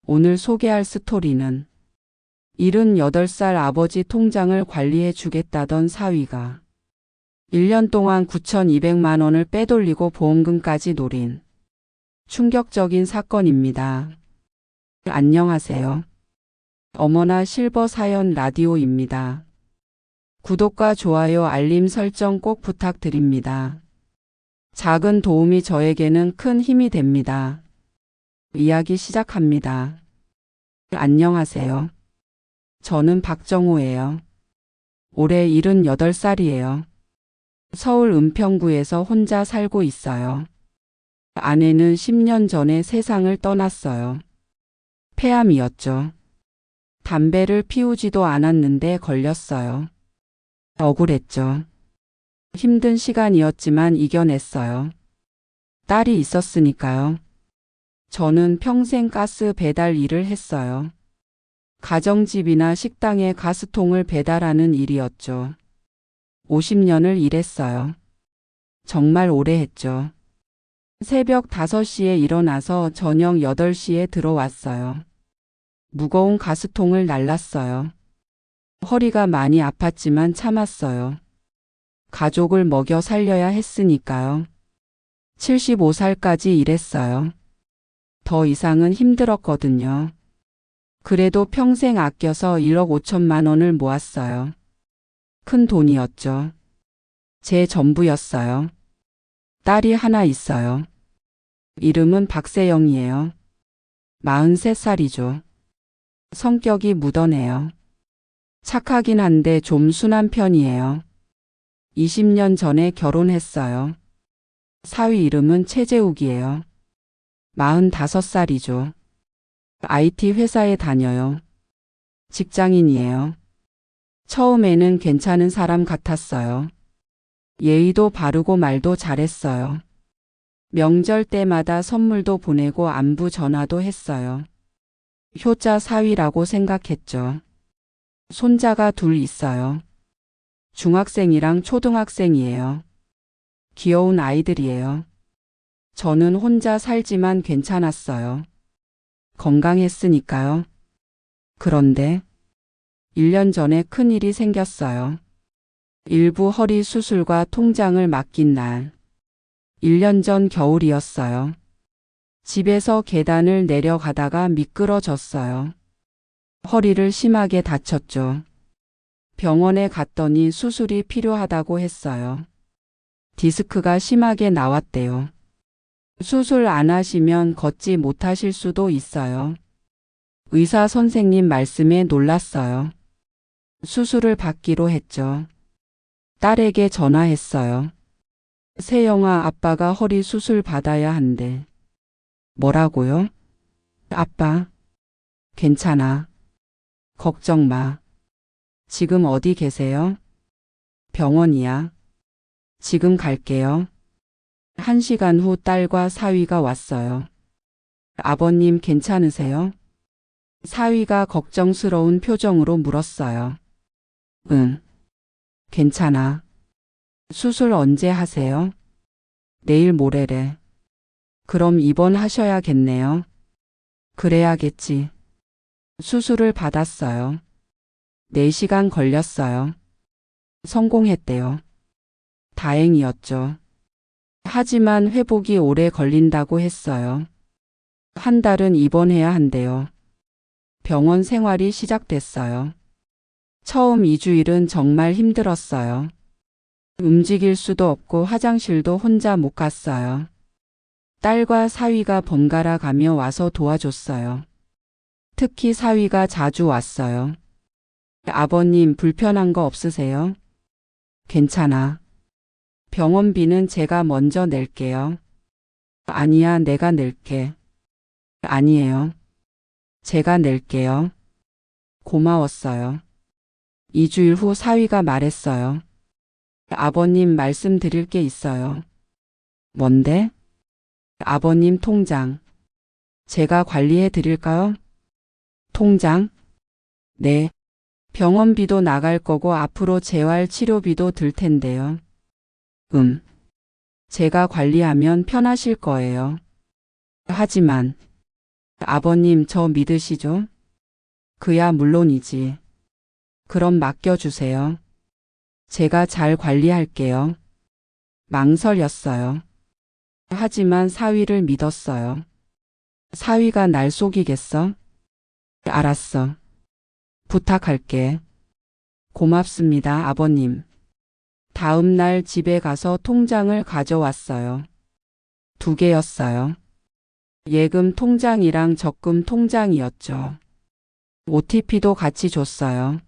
오늘 소개할 스토리는 78살 아버지 통장을 관리해 주겠다던 사위가 1년 동안 9,200만 원을 빼돌리고 보험금까지 노린 충격적인 사건입니다. 안녕하세요. 어머나 실버 사연 라디오입니다. 구독과 좋아요 알림 설정 꼭 부탁드립니다. 작은 도움이 저에게는 큰 힘이 됩니다. 이야기 시작합니다. 안녕하세요. 저는 박정호예요. 올해 78살이에요. 서울 은평구에서 혼자 살고 있어요. 아내는 10년 전에 세상을 떠났어요. 폐암이었죠. 담배를 피우지도 않았는데 걸렸어요. 억울했죠. 힘든 시간이었지만 이겨냈어요. 딸이 있었으니까요. 저는 평생 가스 배달 일을 했어요. 가정집이나 식당에 가스통을 배달하는 일이었죠. 50년을 일했어요. 정말 오래 했죠. 새벽 5시에 일어나서 저녁 8시에 들어왔어요. 무거운 가스통을 날랐어요. 허리가 많이 아팠지만 참았어요. 가족을 먹여 살려야 했으니까요. 75살까지 일했어요. 더 이상은 힘들었거든요. 그래도 평생 아껴서 1억 5천만 원을 모았어요. 큰 돈이었죠. 제 전부였어요. 딸이 하나 있어요. 이름은 박세영이에요. 43살이죠. 성격이 묻어내요. 착하긴 한데 좀 순한 편이에요. 20년 전에 결혼했어요. 사위 이름은 최재욱이에요. 45살이죠. IT 회사에 다녀요. 직장인이에요. 처음에는 괜찮은 사람 같았어요. 예의도 바르고 말도 잘했어요. 명절 때마다 선물도 보내고 안부 전화도 했어요. 효자 사위라고 생각했죠. 손자가 둘 있어요. 중학생이랑 초등학생이에요. 귀여운 아이들이에요. 저는 혼자 살지만 괜찮았어요. 건강했으니까요. 그런데 1년 전에 큰일이 생겼어요. 일부 허리 수술과 통장을 맡긴 날. 1년 전 겨울이었어요. 집에서 계단을 내려가다가 미끄러졌어요. 허리를 심하게 다쳤죠. 병원에 갔더니 수술이 필요하다고 했어요. 디스크가 심하게 나왔대요. 수술 안 하시면 걷지 못하실 수도 있어요. 의사 선생님 말씀에 놀랐어요. 수술을 받기로 했죠. 딸에게 전화했어요. 세영아, 아빠가 허리 수술 받아야 한대. 뭐라고요? 아빠, 괜찮아. 걱정 마. 지금 어디 계세요? 병원이야. 지금 갈게요. 1시간 후 딸과 사위가 왔어요. 아버님 괜찮으세요? 사위가 걱정스러운 표정으로 물었어요. 응. 괜찮아. 수술 언제 하세요? 내일 모레래. 그럼 입원하셔야겠네요. 그래야겠지. 수술을 받았어요. 4시간 걸렸어요. 성공했대요. 다행이었죠. 하지만 회복이 오래 걸린다고 했어요. 한 달은 입원해야 한대요. 병원 생활이 시작됐어요. 처음 2주일은 정말 힘들었어요. 움직일 수도 없고 화장실도 혼자 못 갔어요. 딸과 사위가 번갈아 가며 와서 도와줬어요. 특히 사위가 자주 왔어요. 아버님 불편한 거 없으세요? 괜찮아. 병원비는 제가 먼저 낼게요. 아니야, 내가 낼게. 아니에요. 제가 낼게요. 고마웠어요. 2주일 후 사위가 말했어요. 아버님 말씀드릴 게 있어요. 뭔데? 아버님 통장. 제가 관리해 드릴까요? 통장? 네. 병원비도 나갈 거고 앞으로 재활 치료비도 들 텐데요. 제가 관리하면 편하실 거예요. 하지만 아버님 저 믿으시죠? 그야 물론이지. 그럼 맡겨주세요. 제가 잘 관리할게요. 망설였어요. 하지만 사위를 믿었어요. 사위가 날 속이겠어? 알았어. 부탁할게. 고맙습니다, 아버님. 다음 날 집에 가서 통장을 가져왔어요. 2개였어요. 예금 통장이랑 적금 통장이었죠. OTP도 같이 줬어요.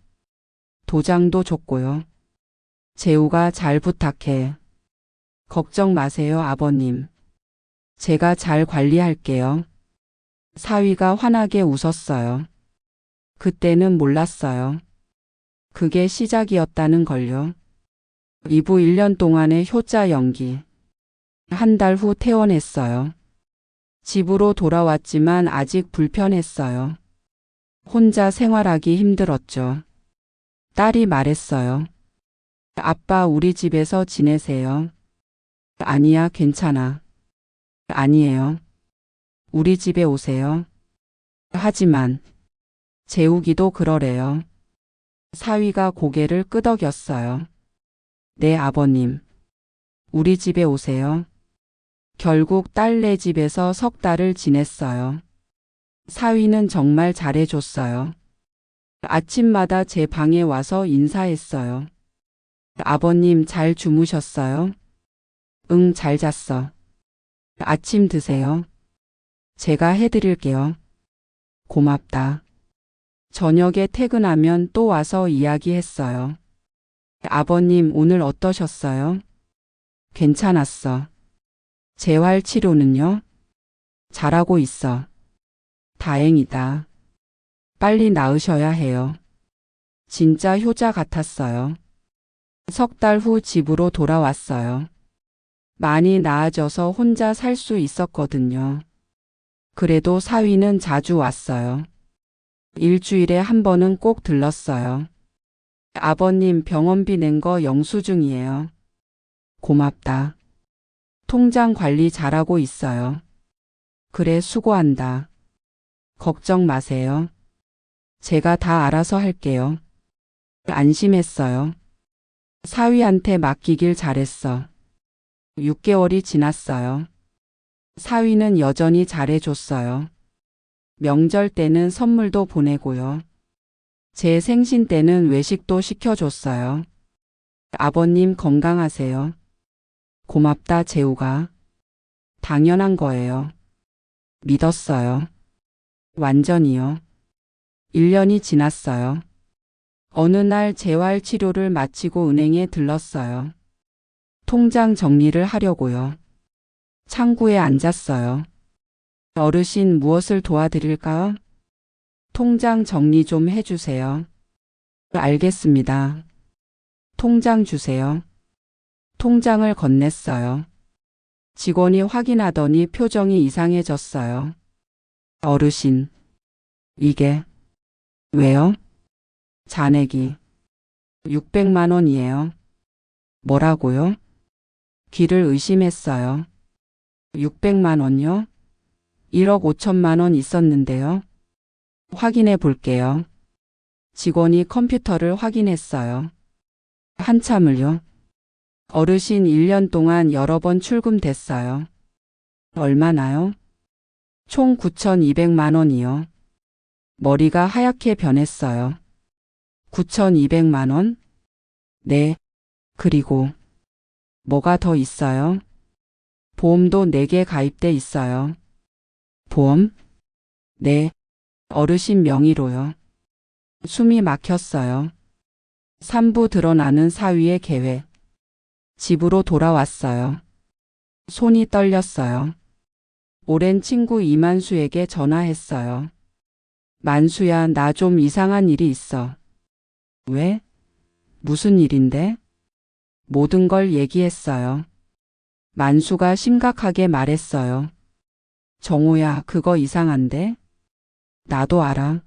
도장도 줬고요. 재우가 잘 부탁해. 걱정 마세요, 아버님. 제가 잘 관리할게요. 사위가 환하게 웃었어요. 그때는 몰랐어요. 그게 시작이었다는 걸요. 이부 1년 동안의 효자 연기. 한 달 후 퇴원했어요. 집으로 돌아왔지만 아직 불편했어요. 혼자 생활하기 힘들었죠. 딸이 말했어요. 아빠 우리 집에서 지내세요. 아니야, 괜찮아. 아니에요. 우리 집에 오세요. 하지만 재욱이도 그러래요. 사위가 고개를 끄덕였어요. 네, 아버님. 우리 집에 오세요. 결국 딸네 집에서 석 달을 지냈어요. 사위는 정말 잘해줬어요. 아침마다 제 방에 와서 인사했어요. 아버님 잘 주무셨어요? 응, 잘 잤어. 아침 드세요. 제가 해드릴게요. 고맙다. 저녁에 퇴근하면 또 와서 이야기했어요. 아버님 오늘 어떠셨어요? 괜찮았어. 재활 치료는요? 잘하고 있어. 다행이다. 빨리 나으셔야 해요. 진짜 효자 같았어요. 석 달 후 집으로 돌아왔어요. 많이 나아져서 혼자 살 수 있었거든요. 그래도 사위는 자주 왔어요. 일주일에 한 번은 꼭 들렀어요. 아버님 병원비 낸 거 영수증이에요. 고맙다. 통장 관리 잘하고 있어요. 그래, 수고한다. 걱정 마세요. 제가 다 알아서 할게요. 안심했어요. 사위한테 맡기길 잘했어. 6개월이 지났어요. 사위는 여전히 잘해줬어요. 명절 때는 선물도 보내고요. 제 생신 때는 외식도 시켜줬어요. 아버님 건강하세요. 고맙다, 재우가. 당연한 거예요. 믿었어요. 완전히요. 1년이 지났어요. 어느 날 재활 치료를 마치고 은행에 들렀어요. 통장 정리를 하려고요. 창구에 앉았어요. 어르신 무엇을 도와드릴까요? 통장 정리 좀 해주세요. 알겠습니다. 통장 주세요. 통장을 건넸어요. 직원이 확인하더니 표정이 이상해졌어요. 어르신, 이게 왜요? 잔액이 600만 원이에요. 뭐라고요? 귀를 의심했어요. 600만 원요? 1억 5천만 원 있었는데요. 확인해 볼게요. 직원이 컴퓨터를 확인했어요. 한참을요. 어르신 1년 동안 여러 번 출금됐어요. 얼마나요? 총 9,200만 원이요. 머리가 하얗게 변했어요. 9,200만 원? 네. 그리고 뭐가 더 있어요? 보험도 4개 가입돼 있어요. 보험? 네. 어르신 명의로요. 숨이 막혔어요. 3부 드러나는 사위의 계획. 집으로 돌아왔어요. 손이 떨렸어요. 오랜 친구 이만수에게 전화했어요. 만수야, 나 좀 이상한 일이 있어. 왜? 무슨 일인데? 모든 걸 얘기했어요. 만수가 심각하게 말했어요. 정호야, 그거 이상한데? 나도 알아.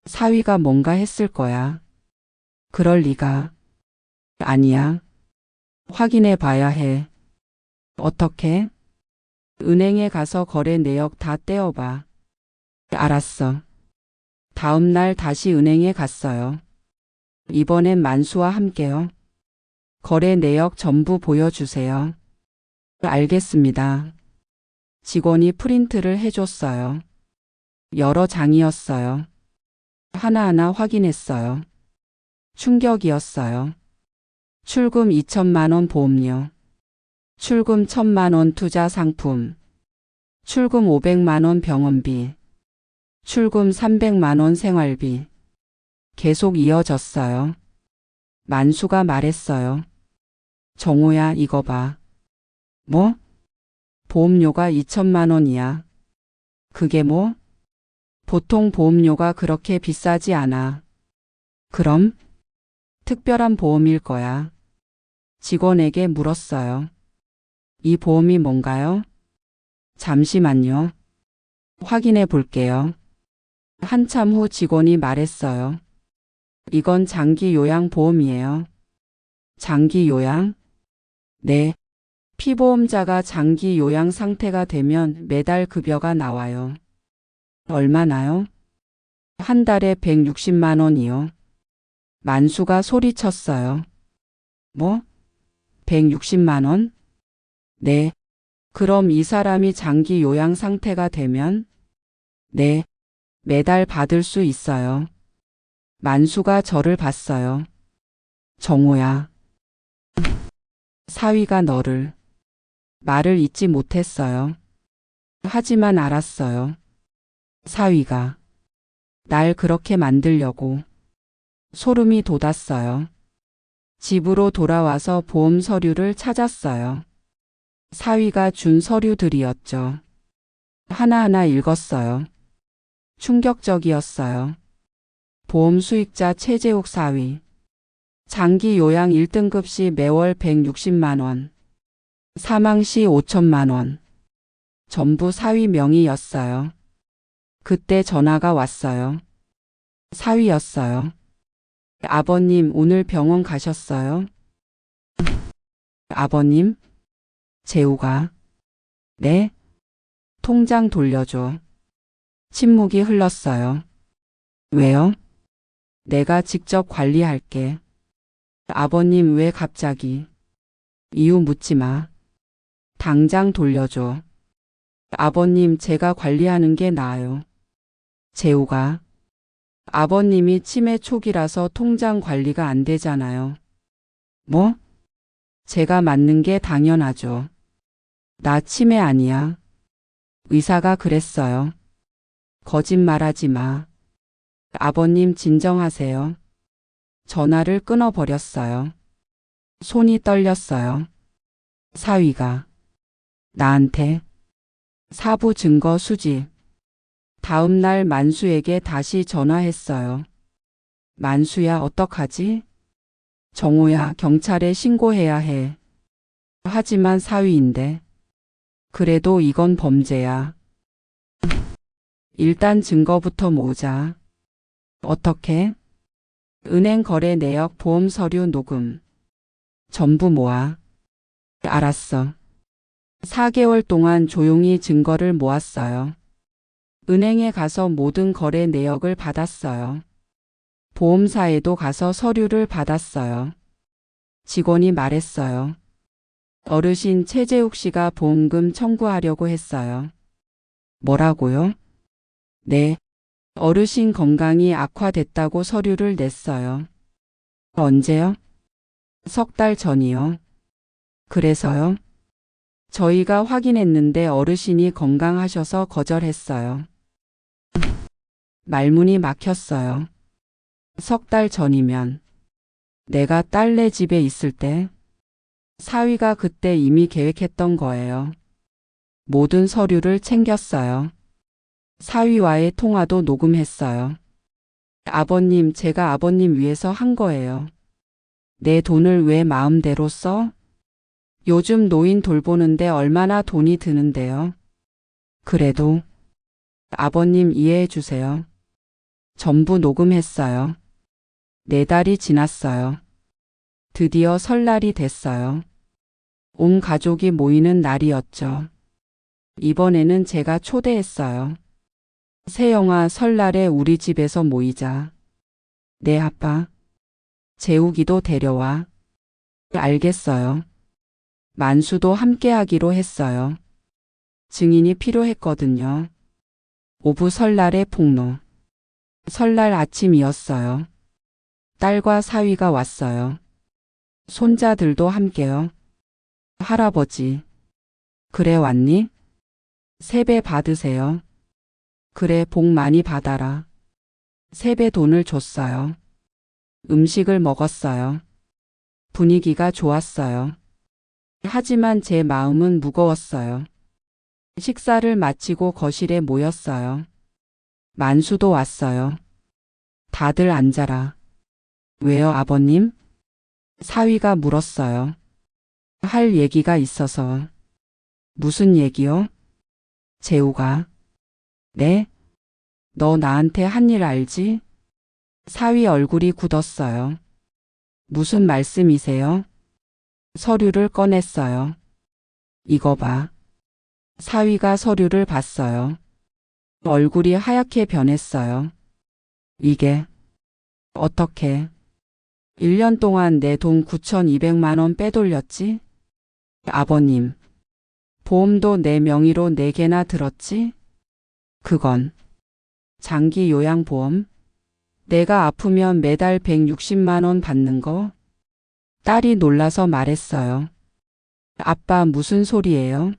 사위가 뭔가 했을 거야. 그럴 리가. 아니야. 확인해 봐야 해. 어떻게? 은행에 가서 거래 내역 다 떼어봐. 알았어. 다음 날 다시 은행에 갔어요. 이번엔 만수와 함께요. 거래 내역 전부 보여주세요. 알겠습니다. 직원이 프린트를 해줬어요. 여러 장이었어요. 하나하나 확인했어요. 충격이었어요. 출금 2천만 원 보험료. 출금 1,000만 원 투자 상품. 출금 500만 원 병원비. 출금 300만 원 생활비. 계속 이어졌어요. 만수가 말했어요. 정호야, 이거 봐. 뭐? 보험료가 2천만 원이야. 그게 뭐? 보통 보험료가 그렇게 비싸지 않아. 그럼? 특별한 보험일 거야. 직원에게 물었어요. 이 보험이 뭔가요? 잠시만요. 확인해 볼게요. 한참 후 직원이 말했어요. 이건 장기 요양 보험이에요. 장기 요양? 네. 피보험자가 장기 요양 상태가 되면 매달 급여가 나와요. 얼마나요? 한 달에 160만 원이요. 만수가 소리쳤어요. 뭐? 160만 원? 네. 그럼 이 사람이 장기 요양 상태가 되면? 네. 매달 받을 수 있어요. 만수가 저를 봤어요. 정호야. 사위가 너를. 말을 잇지 못했어요. 하지만 알았어요. 사위가 날 그렇게 만들려고. 소름이 돋았어요. 집으로 돌아와서 보험 서류를 찾았어요. 사위가 준 서류들이었죠. 하나하나 읽었어요. 충격적이었어요. 보험 수익자 최재욱 사위. 장기 요양 1등급 시 매월 160만 원. 사망 시 5천만 원. 전부 사위 명의였어요. 그때 전화가 왔어요. 사위였어요. 아버님, 오늘 병원 가셨어요? 아버님? 재우가. 네? 통장 돌려줘. 침묵이 흘렀어요. 왜요? 내가 직접 관리할게. 아버님, 왜 갑자기? 이유 묻지 마. 당장 돌려줘. 아버님, 제가 관리하는 게 나아요. 재우가. 아버님이 치매 초기라서 통장 관리가 안 되잖아요. 뭐? 제가 맞는 게 당연하죠. 나 치매 아니야. 의사가 그랬어요. 거짓말하지 마. 아버님, 진정하세요. 전화를 끊어버렸어요. 손이 떨렸어요. 사위가 나한테 사부 증거 수집. 다음 날 만수에게 다시 전화했어요. 만수야, 어떡하지? 정호야, 경찰에 신고해야 해. 하지만 사위인데. 그래도 이건 범죄야. 일단 증거부터 모으자. 어떻게? 은행 거래 내역, 보험 서류, 녹음. 전부 모아. 알았어. 4개월 동안 조용히 증거를 모았어요. 은행에 가서 모든 거래 내역을 받았어요. 보험사에도 가서 서류를 받았어요. 직원이 말했어요. 어르신 최재욱 씨가 보험금 청구하려고 했어요. 뭐라고요? 네. 어르신 건강이 악화됐다고 서류를 냈어요. 언제요? 석 달 전이요. 그래서요? 저희가 확인했는데 어르신이 건강하셔서 거절했어요. 말문이 막혔어요. 석 달 전이면 내가 딸네 집에 있을 때 사위가 그때 이미 계획했던 거예요. 모든 서류를 챙겼어요. 사위와의 통화도 녹음했어요. 아버님, 제가 아버님 위해서 한 거예요. 내 돈을 왜 마음대로 써? 요즘 노인 돌보는데 얼마나 돈이 드는데요. 그래도 아버님 이해해 주세요. 전부 녹음했어요. 4달이 지났어요. 드디어 설날이 됐어요. 온 가족이 모이는 날이었죠. 이번에는 제가 초대했어요. 세영아, 설날에 우리 집에서 모이자. 네, 아빠. 재욱이도 데려와. 알겠어요. 만수도 함께 하기로 했어요. 증인이 필요했거든요. 오부 설날의 폭로. 설날 아침이었어요. 딸과 사위가 왔어요. 손자들도 함께요. 할아버지. 그래 왔니? 세배 받으세요. 그래 복 많이 받아라. 세배 돈을 줬어요. 음식을 먹었어요. 분위기가 좋았어요. 하지만 제 마음은 무거웠어요. 식사를 마치고 거실에 모였어요. 만수도 왔어요. 다들 앉아라. 왜요, 아버님? 사위가 물었어요. 할 얘기가 있어서. 무슨 얘기요? 재우가. 네? 너 나한테 한 일 알지? 사위 얼굴이 굳었어요. 무슨 말씀이세요? 서류를 꺼냈어요. 이거 봐. 사위가 서류를 봤어요. 얼굴이 하얗게 변했어요. 이게 어떻게 1년 동안 내 돈 9,200만 원 빼돌렸지? 아버님, 보험도 내 명의로 4개나 들었지? 그건 장기 요양보험? 내가 아프면 매달 160만 원 받는 거? 딸이 놀라서 말했어요. 아빠 무슨 소리예요?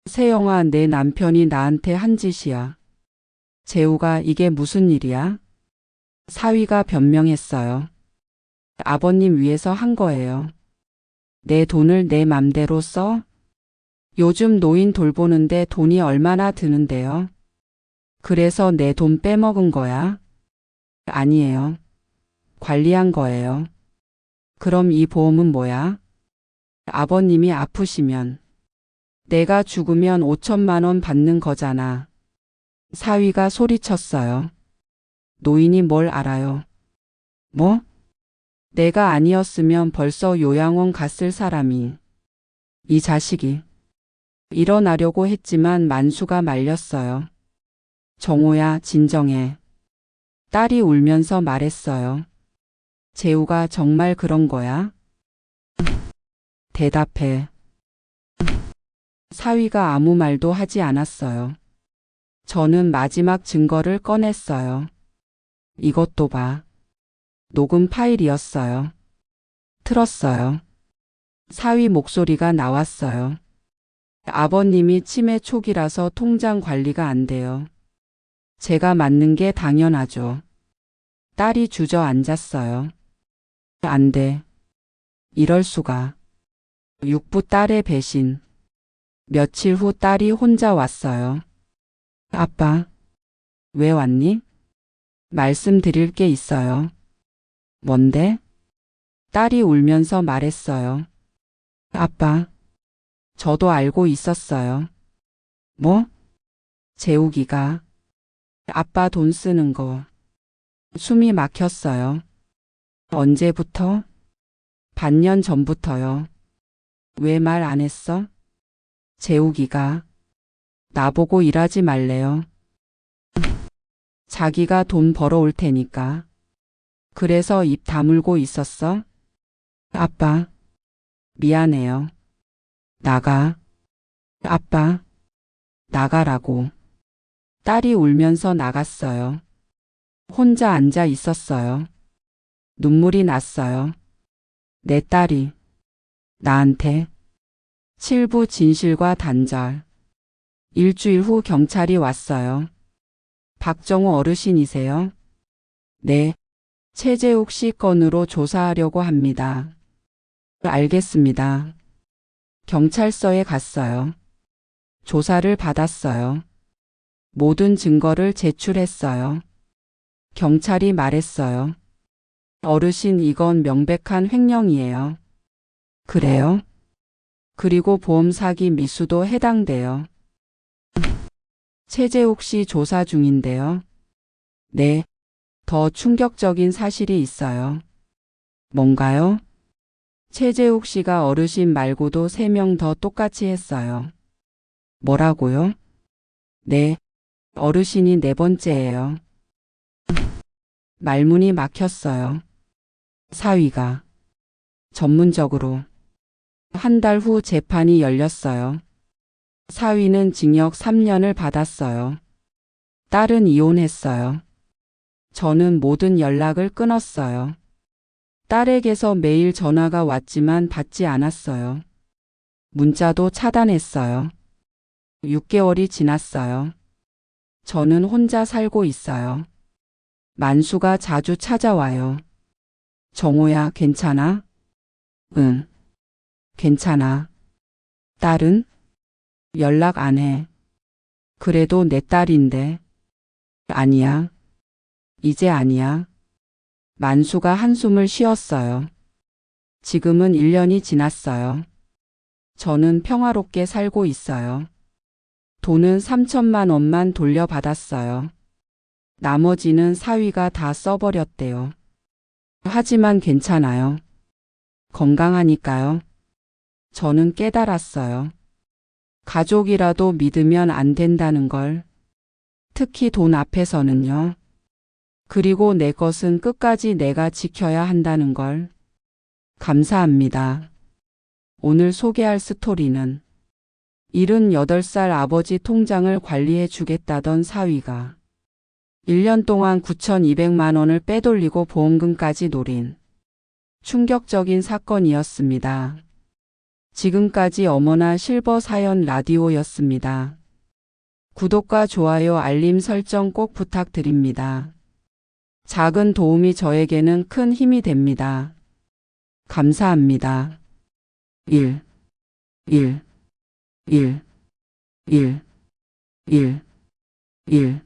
세영아, 내 남편이 나한테 한 짓이야. 재우가 이게 무슨 일이야? 사위가 변명했어요. 아버님 위해서 한 거예요. 내 돈을 내 맘대로 써? 요즘 노인 돌보는데 돈이 얼마나 드는데요? 그래서 내 돈 빼먹은 거야? 아니에요. 관리한 거예요. 그럼 이 보험은 뭐야? 아버님이 아프시면 내가 죽으면 5천만 원 받는 거잖아. 사위가 소리쳤어요. 노인이 뭘 알아요? 뭐? 내가 아니었으면 벌써 요양원 갔을 사람이. 이 자식이. 일어나려고 했지만 만수가 말렸어요. 정호야, 진정해. 딸이 울면서 말했어요. 재우가 정말 그런 거야? 대답해. 사위가 아무 말도 하지 않았어요. 저는 마지막 증거를 꺼냈어요. 이것도 봐. 녹음 파일이었어요. 틀었어요. 사위 목소리가 나왔어요. 아버님이 치매 초기라서 통장 관리가 안 돼요. 제가 맞는 게 당연하죠. 딸이 주저앉았어요. 안 돼. 이럴 수가. 육부 딸의 배신. 며칠 후 딸이 혼자 왔어요. 아빠, 왜 왔니? 말씀드릴 게 있어요. 뭔데? 딸이 울면서 말했어요. 아빠, 저도 알고 있었어요. 뭐? 재욱이가 아빠 돈 쓰는 거. 숨이 막혔어요. 언제부터? 반년 전부터요. 왜 말 안 했어? 재욱이가 나보고 일하지 말래요. 자기가 돈 벌어올 테니까. 그래서 입 다물고 있었어? 아빠, 미안해요. 나가. 아빠, 나가라고. 딸이 울면서 나갔어요. 혼자 앉아 있었어요. 눈물이 났어요. 내 딸이 나한테 7부 진실과 단절. 일주일 후 경찰이 왔어요. 박정우 어르신이세요? 네. 최재욱 씨 건으로 조사하려고 합니다. 알겠습니다. 경찰서에 갔어요. 조사를 받았어요. 모든 증거를 제출했어요. 경찰이 말했어요. 어르신, 이건 명백한 횡령이에요. 그래요? 그리고 보험 사기 미수도 해당돼요. 최재욱 씨 조사 중인데요. 네. 더 충격적인 사실이 있어요. 뭔가요? 최재욱 씨가 어르신 말고도 3명 더 똑같이 했어요. 뭐라고요? 네. 어르신이 네 번째예요. 말문이 막혔어요. 사위가 전문적으로 한 달 후 재판이 열렸어요. 사위는 징역 3년을 받았어요. 딸은 이혼했어요. 저는 모든 연락을 끊었어요. 딸에게서 매일 전화가 왔지만 받지 않았어요. 문자도 차단했어요. 6개월이 지났어요. 저는 혼자 살고 있어요. 만수가 자주 찾아와요. 정호야, 괜찮아? 응, 괜찮아. 딸은? 연락 안 해. 그래도 내 딸인데. 아니야. 이제 아니야. 만수가 한숨을 쉬었어요. 지금은 1년이 지났어요. 저는 평화롭게 살고 있어요. 돈은 3천만 원만 돌려받았어요. 나머지는 사위가 다 써버렸대요. 하지만 괜찮아요. 건강하니까요. 저는 깨달았어요. 가족이라도 믿으면 안 된다는 걸. 특히 돈 앞에서는요. 그리고 내 것은 끝까지 내가 지켜야 한다는 걸. 감사합니다. 오늘 소개할 스토리는 78살 아버지 통장을 관리해 주겠다던 사위가 1년 동안 9,200만 원을 빼돌리고 보험금까지 노린 충격적인 사건이었습니다. 지금까지 어머나 실버 사연 라디오였습니다. 구독과 좋아요, 알림 설정 꼭 부탁드립니다. 작은 도움이 저에게는 큰 힘이 됩니다. 감사합니다. 1, 1, 1, 1, 1, 1